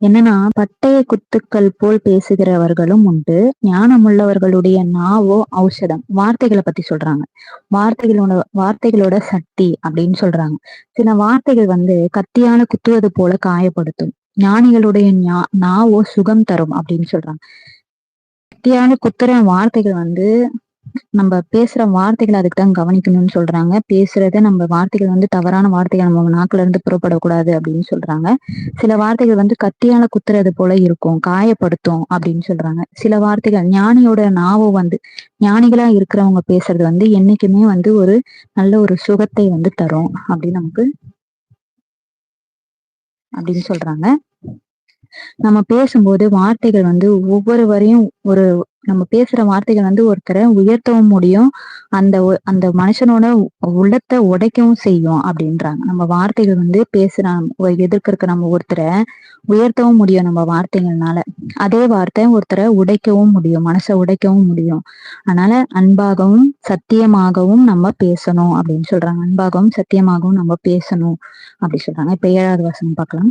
என்னன்னா, பட்டய குத்துக்கள் போல் பேசுகிறவர்களும் உண்டு. ஞானமுள்ளவர்களுடைய நாவோ ஔஷதம். வார்த்தைகள பத்தி சொல்றாங்க. வார்த்தைகளோட சக்தி அப்படின்னு சொல்றாங்க. சில வார்த்தைகள் கத்தியால குத்துவது போல காயப்படுத்தும். ஞானிகளுடைய நாவோ சுகம் தரும் அப்படின்னு சொல்றாங்க. கத்தியால குத்துற வார்த்தைகள் நம்ம பேசுற வார்த்தைகள் அதுக்கு தான் கவனிக்கணும்னு சொல்றாங்க. பேசுறத நம்ம வார்த்தைகள் தவறான வார்த்தைகள் நம்ம நாக்குல இருந்து புறப்படக்கூடாது அப்படின்னு சொல்றாங்க. சில வார்த்தைகள் கத்தியால குத்துறது போல இருக்கும், காயப்படுத்தும் அப்படின்னு சொல்றாங்க. சில வார்த்தைகள் ஞானியோட நாவோ ஞானிகளா இருக்கிறவங்க பேசுறது என்னைக்குமே ஒரு நல்ல ஒரு சுகத்தை தரும் அப்படின்னு சொல்றாங்க. நம்ம பேசும்போது வார்த்தைகள் ஒவ்வொரு வரையும் நம்ம பேசுற வார்த்தைகள் ஒருத்தரை உயர்த்தவும் முடியும். அந்த மனுஷனோட உள்ளத்தை உடைக்கவும் செய்யும் அப்படின்றாங்க. நம்ம வார்த்தைகள் எதிர்க்க இருக்க நம்ம ஒருத்தரை உயர்த்தவும் முடியும் நம்ம வார்த்தைகள்னால. அதே வார்த்தை ஒருத்தரை உடைக்கவும் முடியும், மனசை உடைக்கவும் முடியும். அதனால அன்பாகவும் சத்தியமாகவும் நம்ம பேசணும் அப்படின்னு சொல்றாங்க. அன்பாகவும் சத்தியமாகவும் நம்ம பேசணும் அப்படி சொல்றாங்க. இப்ப 7வது வசனம் பார்க்கலாம்.